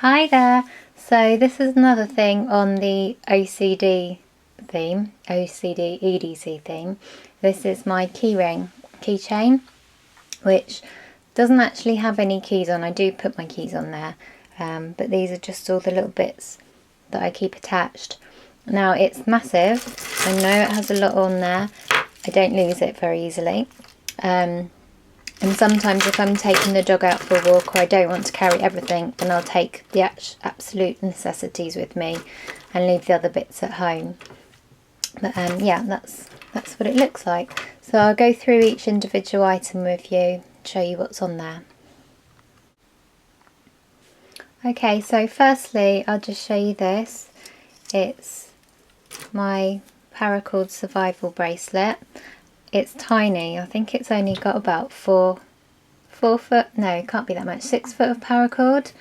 Hi there! So this is another thing on the OCD theme, OCD EDC theme. This is my keyring keychain, which doesn't actually have any keys on. I do put my keys on there, but these are just all the little bits that I keep attached. Now it's massive. I know it has a lot on there. I don't lose it very easily. And sometimes if I'm taking the dog out for a walk or I don't want to carry everything, then I'll take the absolute necessities with me and leave the other bits at home. But yeah, that's what it looks like. So I'll go through each individual item with you, show you what's on there. Okay, so firstly I'll just show you this. It's my Paracord survival bracelet. It's tiny. I think it's only got about 4 foot, no, it can't be that much, 6 foot of paracord,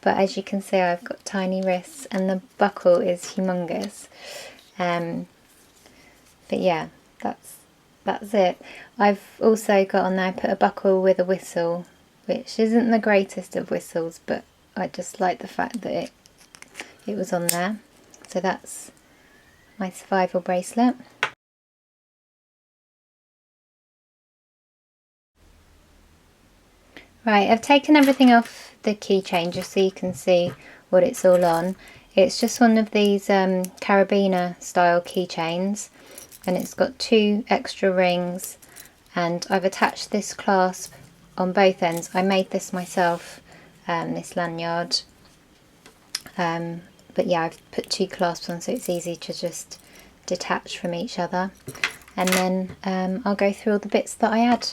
but as you can see I've got tiny wrists and the buckle is humongous. But yeah, that's it. I've also got on there, put a buckle with a whistle, which isn't the greatest of whistles, but I just like the fact that it was on there. So that's my survival bracelet. Right, I've taken everything off the keychain just so you can see what it's all on. It's just one of these carabiner style keychains, and it's got 2 extra rings, and I've attached this clasp on both ends. I made this myself, this lanyard, but yeah, I've put 2 clasps on so it's easy to just detach from each other. And then I'll go through all the bits that I add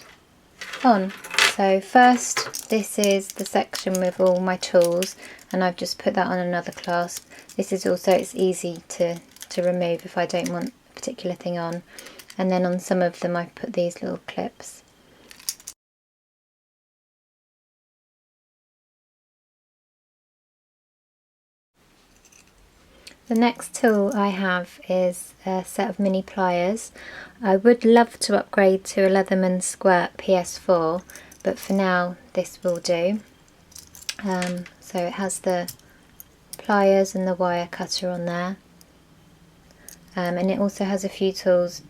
on. So first, this is the section with all my tools, and I've just put that on another clasp. This is also, it's easy to remove if I don't want a particular thing on. And then on some of them I've put these little clips. The next tool I have is a set of mini pliers. I would love to upgrade to a Leatherman Squirt PS4, but for now this will do. So it has the pliers and the wire cutter on there, and it also has a few tools,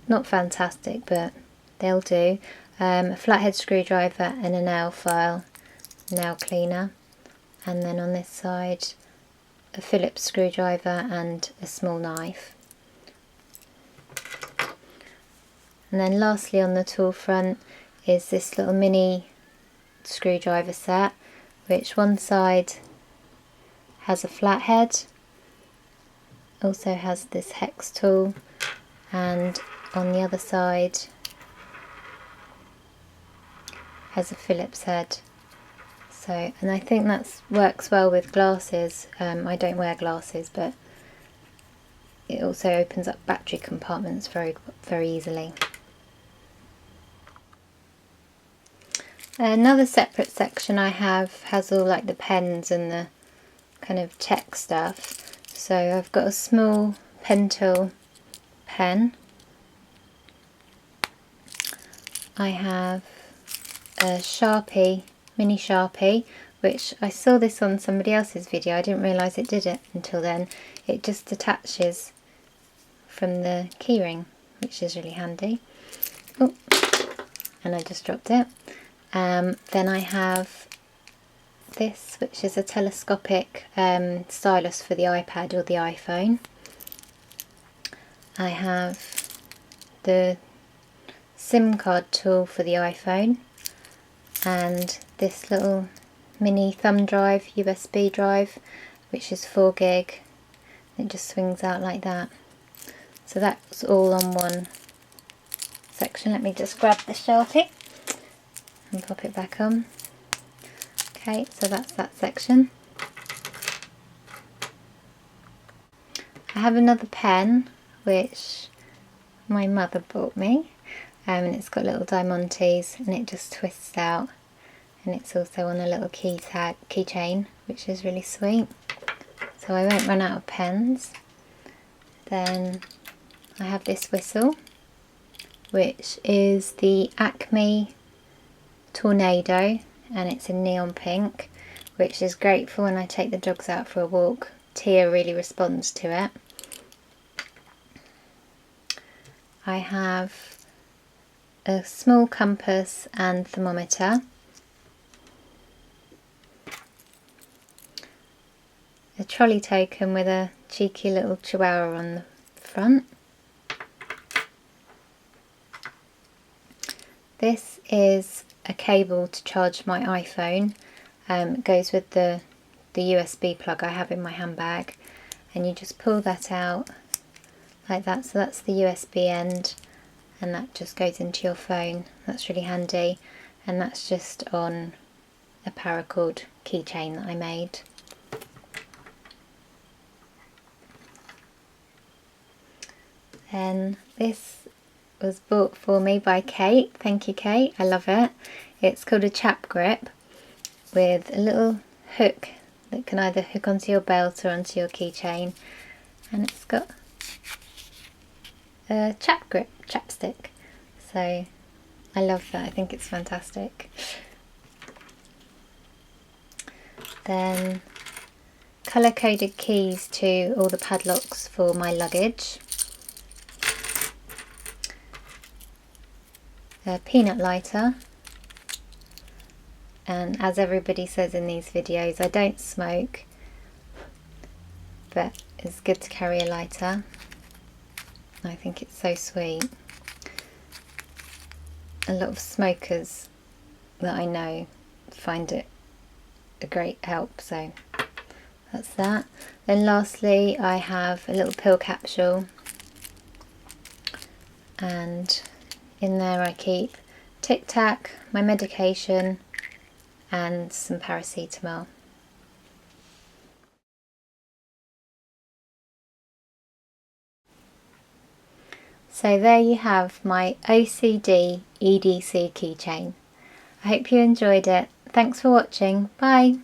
not fantastic but they'll do. A flathead screwdriver and a nail file, nail cleaner, and then on this side a Phillips screwdriver and a small knife. And then lastly on the tool front is this little mini screwdriver set, which one side has a flathead, also has this hex tool, and on the other side has a Phillips head. So, and I think that works well with glasses. I don't wear glasses, but it also opens up battery compartments very, very easily. Another separate section I have has all like the pens and the kind of tech stuff. So I've got a small Pentel pen. I have a Sharpie, mini Sharpie, which I saw this on somebody else's video. I didn't realise it did it until then. It just detaches from the keyring, which is really handy. Oh, and I just dropped it. Then I have this, which is a telescopic stylus for the iPad or the iPhone. I have the SIM card tool for the iPhone, and this little mini thumb drive, USB drive, which is 4 gig. It just swings out like that. So that's all on one section. Let me just grab the Sharpie and pop it back on. Okay, so that's that section. I have another pen which my mother bought me, and it's got little diamantes and it just twists out, and it's also on a little keychain, which is really sweet. So I won't run out of pens. Then I have this whistle, which is the Acme Tornado, and it's in neon pink, which is great for when I take the dogs out for a walk. Tia really responds to it. I have a small compass and thermometer. A trolley token with a cheeky little chihuahua on the front. This is a cable to charge my iPhone. It goes with the USB plug I have in my handbag, and you just pull that out like that. So that's the USB end, and that just goes into your phone. That's really handy, and that's just on a Paracord keychain that I made. And this was bought for me by Kate. Thank you, Kate. I love it. It's called a chap grip with a little hook that can either hook onto your belt or onto your keychain, and it's got a chap grip, chapstick. So I love that. I think it's fantastic. Then colour coded keys to all the padlocks for my luggage. A peanut lighter, and as everybody says in these videos, I don't smoke, but it's good to carry a lighter. I think it's so sweet. A lot of smokers that I know find it a great help, so that's that. Then lastly, I have a little pill capsule, and in there I keep Tic Tac, my medication, and some paracetamol. So there you have my OCD EDC keychain. I hope you enjoyed it. Thanks for watching. Bye!